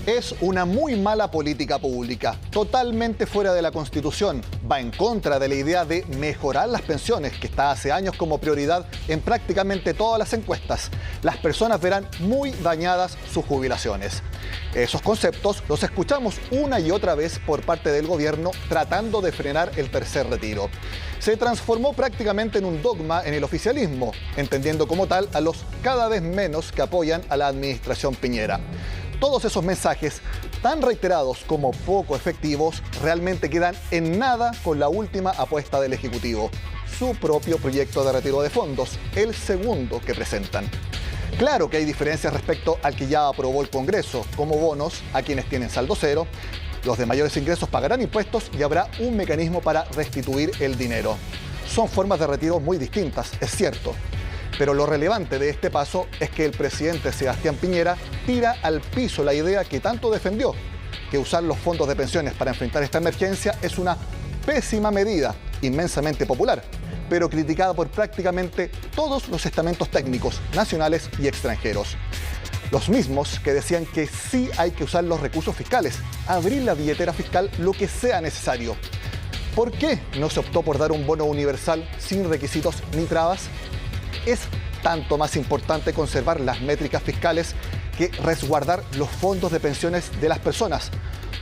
Es una muy mala política pública, totalmente fuera de la Constitución. Va en contra de la idea de mejorar las pensiones, que está hace años como prioridad en prácticamente todas las encuestas. Las personas verán muy dañadas sus jubilaciones. Esos conceptos los escuchamos una y otra vez por parte del gobierno tratando de frenar el tercer retiro. Se transformó prácticamente en un dogma en el oficialismo, entendiendo como tal a los cada vez menos que apoyan a la administración Piñera. Todos esos mensajes, tan reiterados como poco efectivos, realmente quedan en nada con la última apuesta del Ejecutivo, su propio proyecto de retiro de fondos, el segundo que presentan. Claro que hay diferencias respecto al que ya aprobó el Congreso, como bonos a quienes tienen saldo cero, los de mayores ingresos pagarán impuestos y habrá un mecanismo para restituir el dinero. Son formas de retiro muy distintas, es cierto. Pero lo relevante de este paso es que el presidente Sebastián Piñera tira al piso la idea que tanto defendió, que usar los fondos de pensiones para enfrentar esta emergencia es una pésima medida, inmensamente popular, pero criticada por prácticamente todos los estamentos técnicos, nacionales y extranjeros. Los mismos que decían que sí hay que usar los recursos fiscales, abrir la billetera fiscal lo que sea necesario. ¿Por qué no se optó por dar un bono universal sin requisitos ni trabas? Es tanto más importante conservar las métricas fiscales que resguardar los fondos de pensiones de las personas,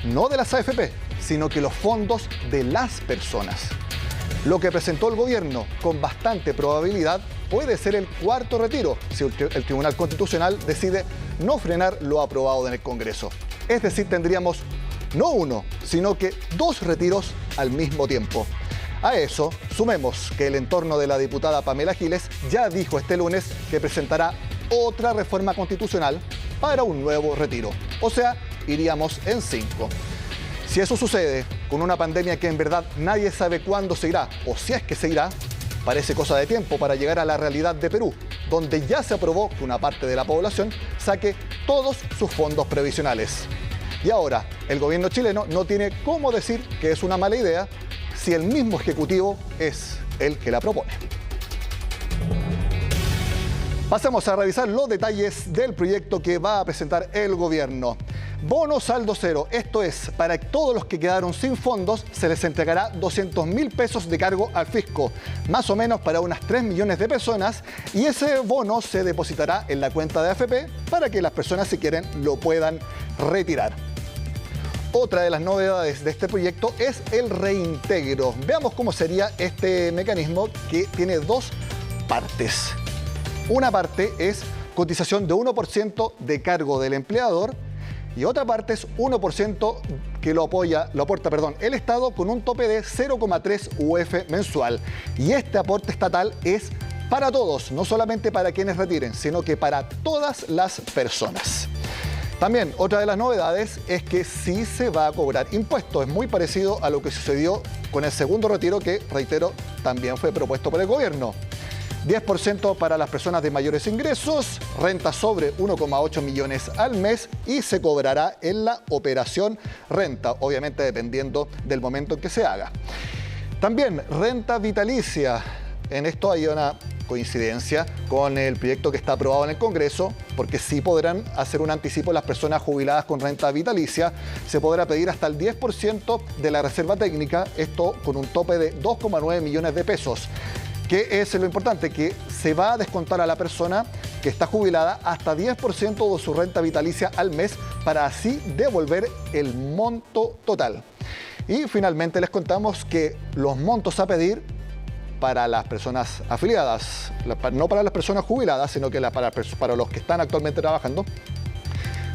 no de las AFP, sino que los fondos de las personas. Lo que presentó el gobierno con bastante probabilidad puede ser el cuarto retiro si el Tribunal Constitucional decide no frenar lo aprobado en el Congreso. Es decir, tendríamos no uno, sino que dos retiros al mismo tiempo. A eso, sumemos que el entorno de la diputada Pamela Giles ya dijo este lunes que presentará otra reforma constitucional para un nuevo retiro. O sea, iríamos en 5. Si eso sucede con una pandemia que en verdad nadie sabe cuándo se irá, o si es que se irá, parece cosa de tiempo para llegar a la realidad de Perú, donde ya se aprobó que una parte de la población saque todos sus fondos previsionales. Y ahora, el gobierno chileno no tiene cómo decir que es una mala idea si el mismo Ejecutivo es el que la propone. Pasemos a revisar los detalles del proyecto que va a presentar el gobierno. Bono saldo cero, esto es, para todos los que quedaron sin fondos se les entregará 200.000 pesos de cargo al fisco, más o menos para unas 3 millones de personas, y ese bono se depositará en la cuenta de AFP para que las personas, si quieren, lo puedan retirar. Otra de las novedades de este proyecto es el reintegro. Veamos cómo sería este mecanismo que tiene dos partes. Una parte es cotización de 1% de cargo del empleador y otra parte es 1% que lo aporta el Estado con un tope de 0,3 UF mensual. Y este aporte estatal es para todos, no solamente para quienes retiren, sino que para todas las personas. También, otra de las novedades es que sí se va a cobrar impuestos. Es muy parecido a lo que sucedió con el segundo retiro que, reitero, también fue propuesto por el gobierno. 10% para las personas de mayores ingresos, renta sobre 1,8 millones al mes y se cobrará en la operación renta, obviamente dependiendo del momento en que se haga. También renta vitalicia. En esto hay una coincidencia con el proyecto que está aprobado en el Congreso, porque sí podrán hacer un anticipo las personas jubiladas con renta vitalicia. Se podrá pedir hasta el 10% de la reserva técnica, esto con un tope de 2,9 millones de pesos. ¿Qué es lo importante? Que se va a descontar a la persona que está jubilada hasta 10% de su renta vitalicia al mes para así devolver el monto total. Y finalmente les contamos que los montos a pedir para las personas afiliadas, no para las personas jubiladas, sino que para los que están actualmente trabajando,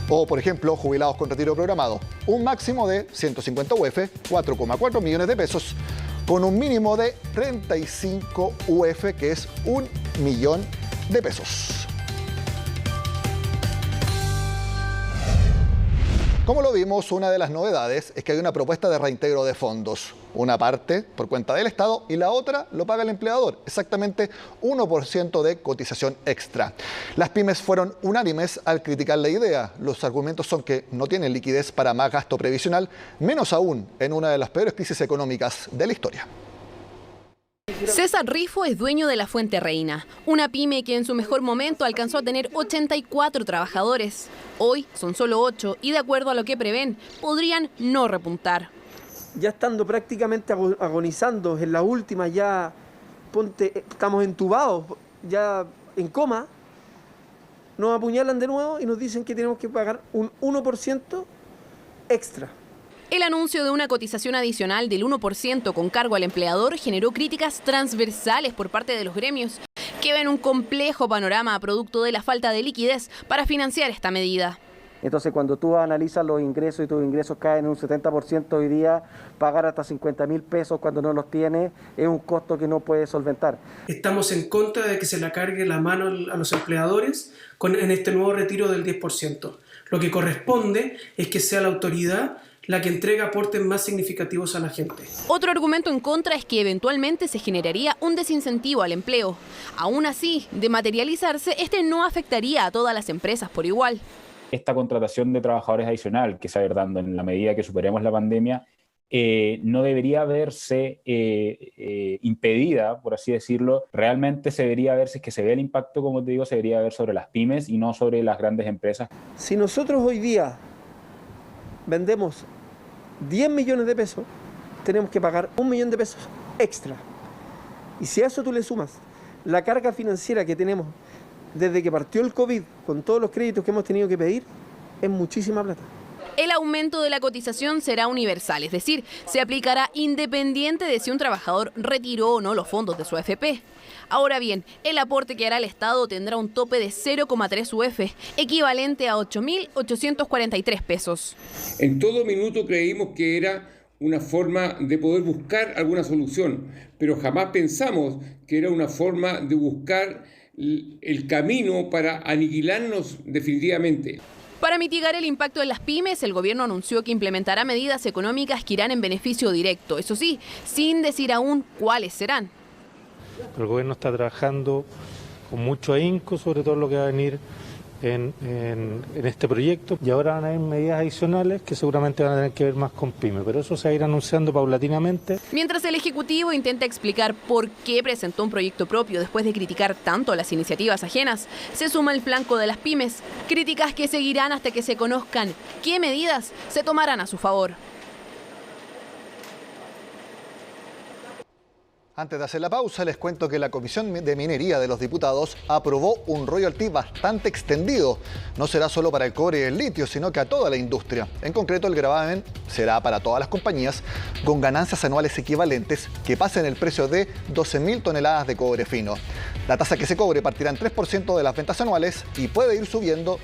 o por ejemplo jubilados con retiro programado, un máximo de 150 UF, 4,4 millones de pesos, con un mínimo de 35 UF, que es 1 millón de pesos. Como lo vimos, una de las novedades es que hay una propuesta de reintegro de fondos. Una parte por cuenta del Estado y la otra lo paga el empleador, exactamente 1% de cotización extra. Las pymes fueron unánimes al criticar la idea. Los argumentos son que no tienen liquidez para más gasto previsional, menos aún en una de las peores crisis económicas de la historia. César Rifo es dueño de La Fuente Reina, una pyme que en su mejor momento alcanzó a tener 84 trabajadores. Hoy son solo 8 y de acuerdo a lo que prevén, podrían no repuntar. Ya estando prácticamente agonizando, en la última ya estamos entubados, ya en coma, nos apuñalan de nuevo y nos dicen que tenemos que pagar un 1% extra. El anuncio de una cotización adicional del 1% con cargo al empleador generó críticas transversales por parte de los gremios, que ven un complejo panorama producto de la falta de liquidez para financiar esta medida. Entonces, cuando tú analizas los ingresos y tus ingresos caen en un 70% hoy día, pagar hasta 50.000 pesos cuando no los tienes es un costo que no puedes solventar. Estamos en contra de que se le cargue la mano a los empleadores en este nuevo retiro del 10%. Lo que corresponde es que sea la autoridad la que entrega aportes más significativos a la gente. Otro argumento en contra es que eventualmente se generaría un desincentivo al empleo. Aún así, de materializarse, este no afectaría a todas las empresas por igual. Esta contratación de trabajadores adicional que se va a ir dando en la medida que superemos la pandemia no debería verse impedida, por así decirlo. Realmente se debería ver, si es que se ve el impacto, como te digo, se debería ver sobre las pymes y no sobre las grandes empresas. Si nosotros hoy día vendemos 10 millones de pesos, tenemos que pagar 1 millón de pesos extra. Y si a eso tú le sumas la carga financiera que tenemos desde que partió el COVID, con todos los créditos que hemos tenido que pedir, es muchísima plata. El aumento de la cotización será universal, es decir, se aplicará independiente de si un trabajador retiró o no los fondos de su AFP. Ahora bien, el aporte que hará el Estado tendrá un tope de 0,3 UF, equivalente a 8.843 pesos. En todo minuto creímos que era una forma de poder buscar alguna solución, pero jamás pensamos que era una forma de buscar el camino para aniquilarnos definitivamente. Para mitigar el impacto en las pymes, el gobierno anunció que implementará medidas económicas que irán en beneficio directo, eso sí, sin decir aún cuáles serán. El gobierno está trabajando con mucho ahínco sobre todo lo que va a venir en este proyecto, y ahora van a haber medidas adicionales que seguramente van a tener que ver más con pymes, pero eso se va a ir anunciando paulatinamente. Mientras el Ejecutivo intenta explicar por qué presentó un proyecto propio después de criticar tanto las iniciativas ajenas, se suma el flanco de las pymes, críticas que seguirán hasta que se conozcan qué medidas se tomarán a su favor. Antes de hacer la pausa, les cuento que la Comisión de Minería de los Diputados aprobó un royalty bastante extendido. No será solo para el cobre y el litio, sino que a toda la industria. En concreto, el gravamen será para todas las compañías con ganancias anuales equivalentes que pasen el precio de 12.000 toneladas de cobre fino. La tasa que se cobre partirá en 3% de las ventas anuales y puede ir subiendo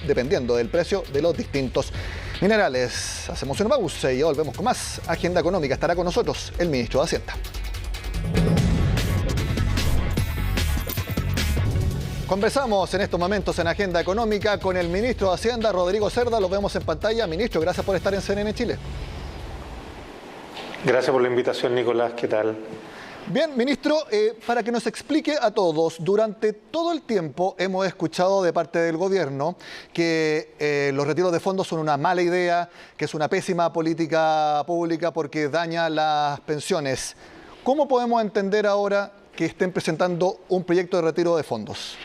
dependiendo del precio de los distintos minerales. Hacemos una pausa y ya volvemos con más. Agenda Económica. Estará con nosotros el ministro de Hacienda. Conversamos en estos momentos en Agenda Económica con el ministro de Hacienda, Rodrigo Cerda. Lo vemos en pantalla. Ministro, gracias por estar en CNN Chile. Gracias por la invitación, Nicolás. ¿Qué tal? Bien, ministro, para que nos explique a todos, durante todo el tiempo hemos escuchado de parte del gobierno que los retiros de fondos son una mala idea, que es una pésima política pública porque daña las pensiones. ¿Cómo podemos entender ahora que estén presentando un proyecto de retiro de fondos?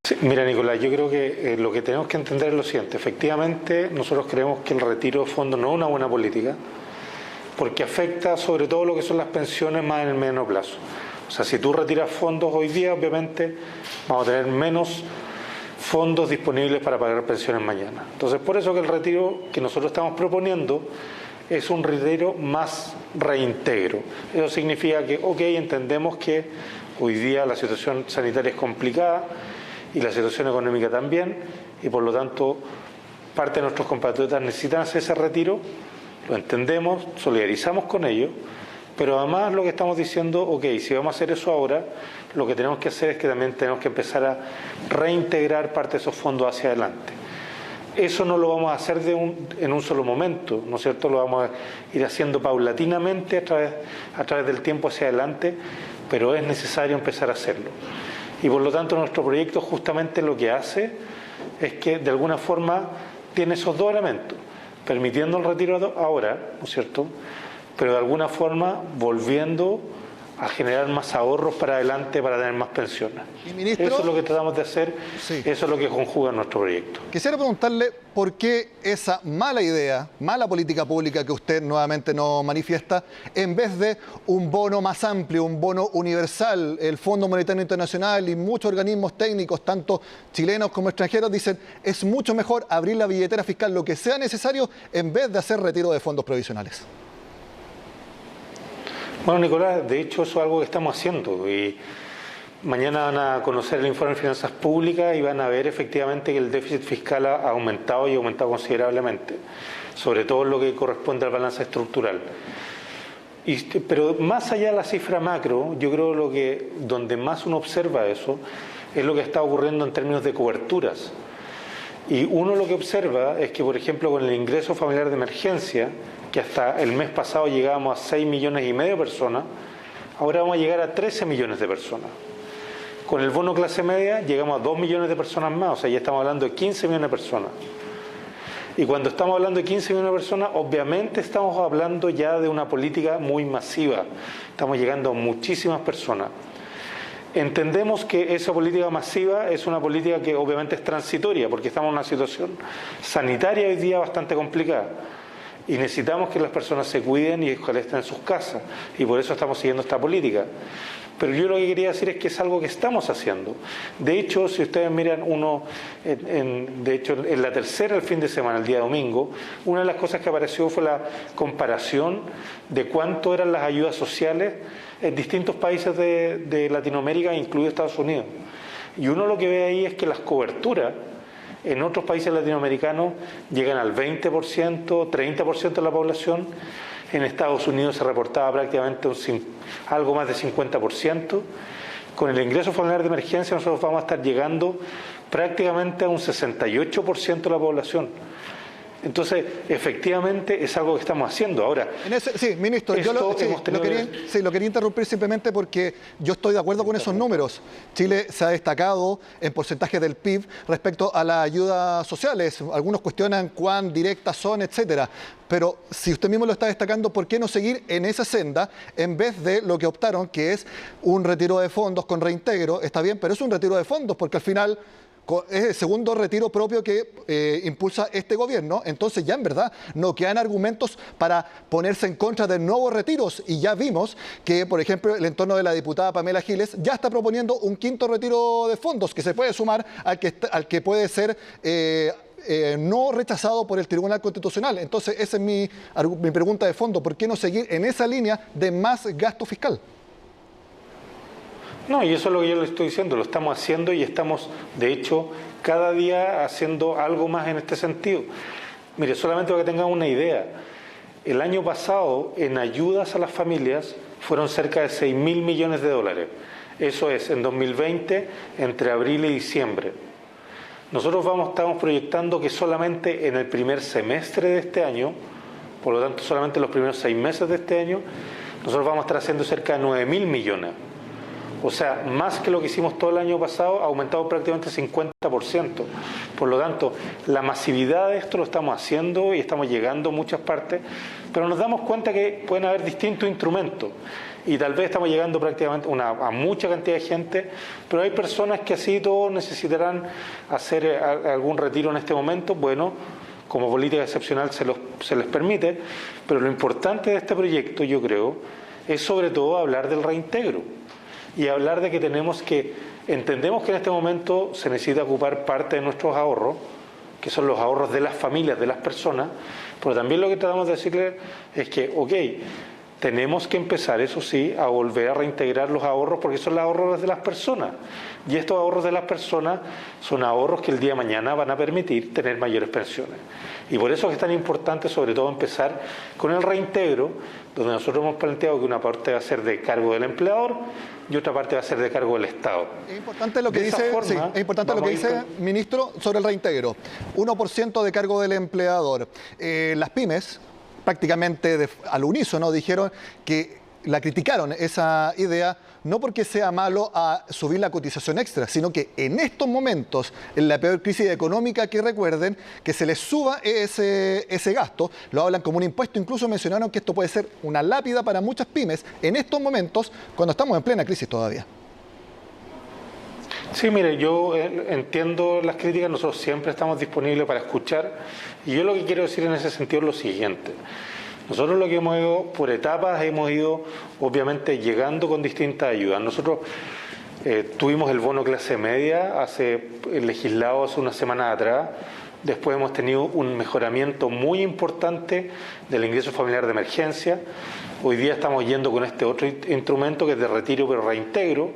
Sí, mira, Nicolás, yo creo que lo que tenemos que entender es lo siguiente. Efectivamente, nosotros creemos que el retiro de fondos no es una buena política porque afecta sobre todo lo que son las pensiones más en el mediano plazo. O sea, si tú retiras fondos hoy día, obviamente vamos a tener menos fondos disponibles para pagar pensiones mañana. Entonces, por eso que el retiro que nosotros estamos proponiendo es un retiro más reintegro. Eso significa que, entendemos que hoy día la situación sanitaria es complicada y la situación económica también, y por lo tanto parte de nuestros compatriotas necesitan hacer ese retiro, lo entendemos, solidarizamos con ellos, pero además lo que estamos diciendo, si vamos a hacer eso ahora, lo que tenemos que hacer es que también tenemos que empezar a reintegrar parte de esos fondos hacia adelante. Eso no lo vamos a hacer en un solo momento, ¿no es cierto? Lo vamos a ir haciendo paulatinamente a través del tiempo hacia adelante, pero es necesario empezar a hacerlo. Y por lo tanto nuestro proyecto justamente lo que hace es que de alguna forma tiene esos dos elementos, permitiendo el retiro ahora, ¿no es cierto? pero de alguna forma volviendo a generar más ahorros para adelante para tener más pensiones. Y ministro, eso es lo que tratamos de hacer, sí. Eso es lo que conjuga nuestro proyecto. Quisiera preguntarle por qué esa mala idea, mala política pública que usted nuevamente no manifiesta, en vez de un bono más amplio, un bono universal, el Fondo Monetario Internacional y muchos organismos técnicos, tanto chilenos como extranjeros, dicen es mucho mejor abrir la billetera fiscal, lo que sea necesario, en vez de hacer retiro de fondos provisionales. Bueno, Nicolás, de hecho eso es algo que estamos haciendo y mañana van a conocer el informe de finanzas públicas y van a ver efectivamente que el déficit fiscal ha aumentado y ha aumentado considerablemente, sobre todo en lo que corresponde al balance estructural. Pero más allá de la cifra macro, yo creo donde más uno observa eso es lo que está ocurriendo en términos de coberturas. Y uno lo que observa es que, por ejemplo, con el ingreso familiar de emergencia, que hasta el mes pasado llegábamos a 6,5 millones de personas, ahora vamos a llegar a 13 millones de personas. Con el bono clase media llegamos a 2 millones de personas más, o sea, ya estamos hablando de 15 millones de personas. Y cuando estamos hablando de 15 millones de personas, obviamente estamos hablando ya de una política muy masiva. Estamos llegando a muchísimas personas. Entendemos que esa política masiva es una política que obviamente es transitoria, porque estamos en una situación sanitaria hoy día bastante complicada. Y necesitamos que las personas se cuiden y ojalá estén en sus casas. Y por eso estamos siguiendo esta política. Pero yo lo que quería decir es que es algo que estamos haciendo. De hecho, si ustedes miran en la tercera el fin de semana, el día domingo, una de las cosas que apareció fue la comparación de cuánto eran las ayudas sociales en distintos países de Latinoamérica, incluido Estados Unidos. Y uno lo que ve ahí es que las coberturas en otros países latinoamericanos llegan al 20%, 30% de la población. En Estados Unidos se reportaba prácticamente algo más de 50%. Con el ingreso familiar de emergencia nosotros vamos a estar llegando prácticamente a un 68% de la población. Entonces, efectivamente, es algo que estamos haciendo. Ahora, sí, ministro, yo lo quería interrumpir simplemente porque yo estoy de acuerdo con esos números. Chile se ha destacado en porcentaje del PIB respecto a las ayudas sociales. Algunos cuestionan cuán directas son, etcétera. Pero si usted mismo lo está destacando, ¿por qué no seguir en esa senda en vez de lo que optaron, que es un retiro de fondos con reintegro? Está bien, pero es un retiro de fondos porque al final es el segundo retiro propio que impulsa este gobierno. Entonces ya en verdad no quedan argumentos para ponerse en contra de nuevos retiros. Y ya vimos que, por ejemplo, el entorno de la diputada Pamela Giles ya está proponiendo un quinto retiro de fondos que se puede sumar al que puede ser no rechazado por el Tribunal Constitucional. Entonces esa es mi pregunta de fondo. ¿Por qué no seguir en esa línea de más gasto fiscal? No, y eso es lo que yo le estoy diciendo, lo estamos haciendo y estamos, de hecho, cada día haciendo algo más en este sentido. Mire, solamente para que tengan una idea, el año pasado en ayudas a las familias fueron cerca de 6,000 millones de dólares. Eso es, en 2020, entre abril y diciembre. Nosotros estamos proyectando que solamente en el primer semestre de este año, por lo tanto solamente en los primeros 6 meses de este año, nosotros vamos a estar haciendo cerca de 9,000 millones. O sea, más que lo que hicimos todo el año pasado, ha aumentado prácticamente 50%. Por lo tanto, la masividad de esto lo estamos haciendo y estamos llegando a muchas partes, pero nos damos cuenta que pueden haber distintos instrumentos. Y tal vez estamos llegando prácticamente a mucha cantidad de gente, pero hay personas que así todos necesitarán hacer algún retiro en este momento. Bueno, como política excepcional se les permite, pero lo importante de este proyecto, yo creo, es sobre todo hablar del reintegro. Y hablar de que entendemos que en este momento se necesita ocupar parte de nuestros ahorros, que son los ahorros de las familias, de las personas, pero también lo que tratamos de decirle es que, tenemos que empezar, eso sí, a volver a reintegrar los ahorros, porque son los ahorros de las personas. Y estos ahorros de las personas son ahorros que el día de mañana van a permitir tener mayores pensiones. Y por eso es tan importante, sobre todo, empezar con el reintegro, donde nosotros hemos planteado que una parte va a ser de cargo del empleador y otra parte va a ser de cargo del Estado. Es importante lo que dice, ministro, sobre el reintegro. 1% de cargo del empleador. Las pymes, prácticamente al unísono, dijeron que la criticaron esa idea, no porque sea malo a subir la cotización extra, sino que en estos momentos, en la peor crisis económica que recuerden, que se les suba ese gasto, lo hablan como un impuesto, incluso mencionaron que esto puede ser una lápida para muchas pymes en estos momentos, cuando estamos en plena crisis todavía. Sí, mire, yo entiendo las críticas, nosotros siempre estamos disponibles para escuchar, y yo lo que quiero decir en ese sentido es lo siguiente. Nosotros lo que hemos ido por etapas, hemos ido obviamente llegando con distintas ayudas. Nosotros tuvimos el bono clase media legislado hace unas semanas atrás. Después hemos tenido un mejoramiento muy importante del ingreso familiar de emergencia. Hoy día estamos yendo con este otro instrumento que es de retiro pero reintegro.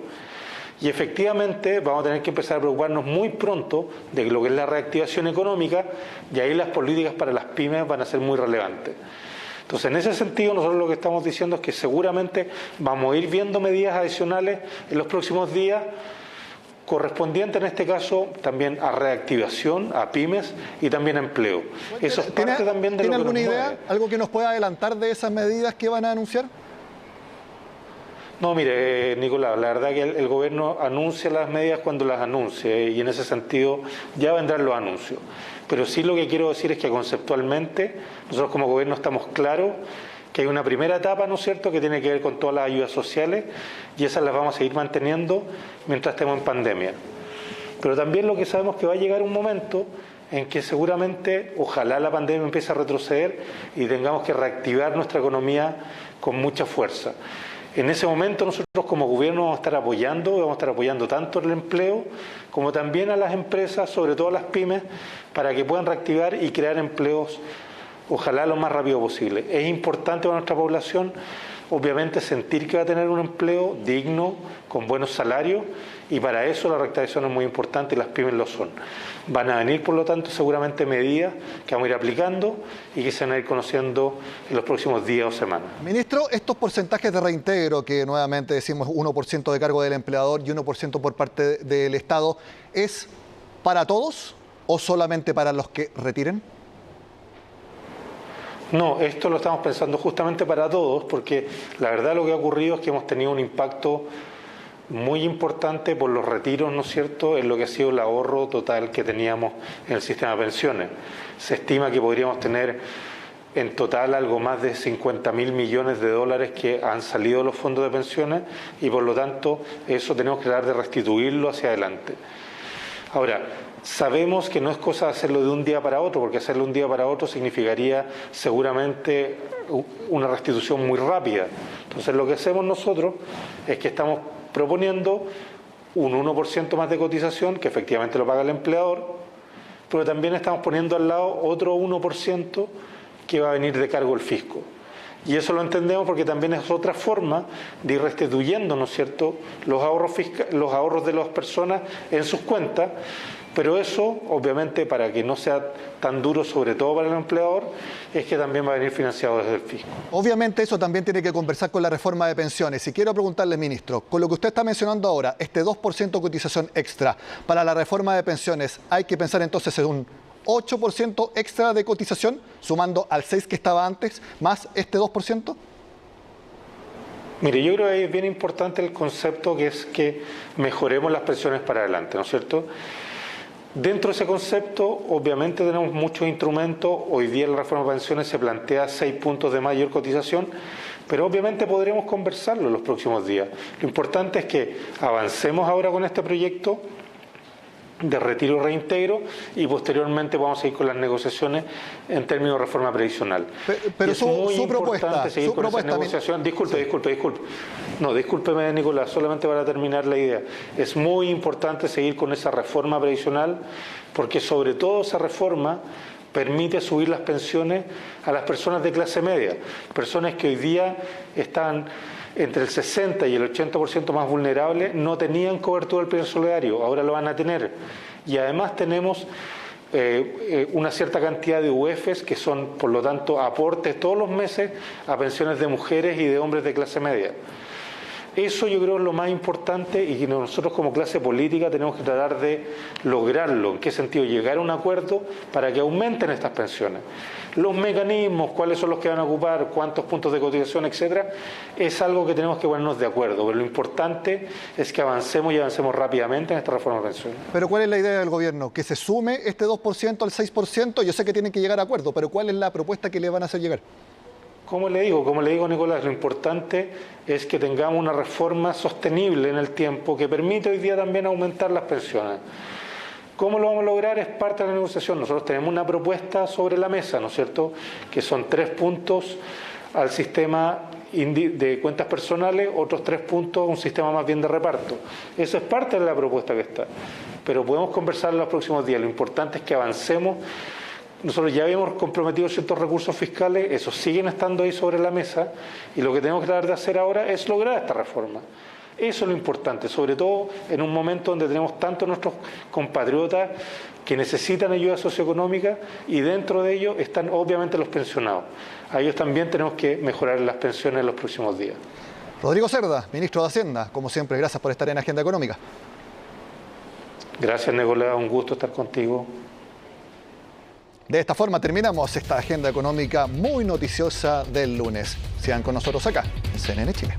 Y efectivamente vamos a tener que empezar a preocuparnos muy pronto de lo que es la reactivación económica, y ahí las políticas para las pymes van a ser muy relevantes. Entonces, en ese sentido, nosotros lo que estamos diciendo es que seguramente vamos a ir viendo medidas adicionales en los próximos días, correspondientes en este caso también a reactivación, a pymes y también a empleo. Eso es parte también de lo que nos mueve. ¿Tiene alguna idea, algo que nos pueda adelantar de esas medidas que van a anunciar? No, mire, Nicolás, la verdad que el gobierno anuncia las medidas cuando las anuncie, y en ese sentido ya vendrán los anuncios. Pero sí lo que quiero decir es que conceptualmente nosotros como gobierno estamos claros que hay una primera etapa, ¿no es cierto?, que tiene que ver con todas las ayudas sociales, y esas las vamos a seguir manteniendo mientras estemos en pandemia. Pero también lo que sabemos es que va a llegar un momento en que seguramente, ojalá la pandemia empiece a retroceder y tengamos que reactivar nuestra economía con mucha fuerza. En ese momento nosotros como gobierno vamos a estar apoyando tanto el empleo como también a las empresas, sobre todo a las pymes, para que puedan reactivar y crear empleos, ojalá lo más rápido posible. Es importante para nuestra población, obviamente, sentir que va a tener un empleo digno, con buenos salarios, y para eso la reactivación es muy importante y las pymes lo son. Van a venir, por lo tanto, seguramente medidas que vamos a ir aplicando y que se van a ir conociendo en los próximos días o semanas. Ministro, estos porcentajes de reintegro, que nuevamente decimos 1% de cargo del empleador y 1% por parte del Estado, ¿es para todos o solamente para los que retiren? No, esto lo estamos pensando justamente para todos, porque la verdad lo que ha ocurrido es que hemos tenido un impacto muy importante por los retiros, ¿no es cierto?, en lo que ha sido el ahorro total que teníamos en el sistema de pensiones. Se estima que podríamos tener en total algo más de 50.000 millones de dólares que han salido de los fondos de pensiones, y por lo tanto eso tenemos que tratar de restituirlo hacia adelante. Ahora, sabemos que no es cosa de hacerlo de un día para otro, porque hacerlo de un día para otro significaría seguramente una restitución muy rápida. Entonces lo que hacemos nosotros es que estamos proponiendo un 1% más de cotización, que efectivamente lo paga el empleador, pero también estamos poniendo al lado otro 1% que va a venir de cargo el fisco. Y eso lo entendemos porque también es otra forma de ir restituyendo, ¿no es cierto?, los ahorros de las personas en sus cuentas, pero eso, obviamente, para que no sea tan duro, sobre todo para el empleador, es que también va a venir financiado desde el fisco. Obviamente eso también tiene que conversar con la reforma de pensiones. Y quiero preguntarle, ministro, con lo que usted está mencionando ahora, este 2% cotización extra para la reforma de pensiones, ¿hay que pensar entonces en un 8% extra de cotización, sumando al 6% que estaba antes, más este 2%? Mire, yo creo que es bien importante el concepto que es que mejoremos las pensiones para adelante, ¿no es cierto? Dentro de ese concepto, obviamente tenemos muchos instrumentos. Hoy día en la reforma de pensiones se plantea 6 puntos de mayor cotización, pero obviamente podremos conversarlo en los próximos días. Lo importante es que avancemos ahora con este proyecto de retiro y reintegro, y posteriormente vamos a ir con las negociaciones en términos de reforma previsional. Pero es muy importante seguir con esa negociación. Discúlpeme, Nicolás, solamente para terminar la idea. Es muy importante seguir con esa reforma previsional, porque sobre todo esa reforma permite subir las pensiones a las personas de clase media, personas que hoy día están entre el 60 y el 80% más vulnerables, no tenían cobertura del pilar solidario, ahora lo van a tener. Y además tenemos una cierta cantidad de UEFs que son, por lo tanto, aportes todos los meses a pensiones de mujeres y de hombres de clase media. Eso yo creo es lo más importante y que nosotros como clase política tenemos que tratar de lograrlo. ¿En qué sentido? Llegar a un acuerdo para que aumenten estas pensiones. Los mecanismos, cuáles son los que van a ocupar, cuántos puntos de cotización, etcétera, es algo que tenemos que ponernos de acuerdo. Pero lo importante es que avancemos y avancemos rápidamente en esta reforma de pensiones. Pero ¿cuál es la idea del gobierno? ¿Que se sume este 2% al 6%? Yo sé que tienen que llegar a acuerdo, pero ¿cuál es la propuesta que le van a hacer llegar? Como le digo, Nicolás, lo importante es que tengamos una reforma sostenible en el tiempo que permite hoy día también aumentar las pensiones. ¿Cómo lo vamos a lograr? Es parte de la negociación. Nosotros tenemos una propuesta sobre la mesa, ¿no es cierto?, que son 3 puntos al sistema de cuentas personales, otros 3 puntos a un sistema más bien de reparto. Eso es parte de la propuesta que está. Pero podemos conversar en los próximos días. Lo importante es que avancemos. Nosotros ya habíamos comprometido ciertos recursos fiscales, esos siguen estando ahí sobre la mesa y lo que tenemos que tratar de hacer ahora es lograr esta reforma. Eso es lo importante, sobre todo en un momento donde tenemos tantos nuestros compatriotas que necesitan ayuda socioeconómica y dentro de ellos están obviamente los pensionados. A ellos también tenemos que mejorar las pensiones en los próximos días. Rodrigo Cerda, ministro de Hacienda, como siempre, gracias por estar en Agenda Económica. Gracias, Nicolás, un gusto estar contigo. De esta forma terminamos esta Agenda Económica muy noticiosa del lunes. Sigan con nosotros acá, en CNN Chile.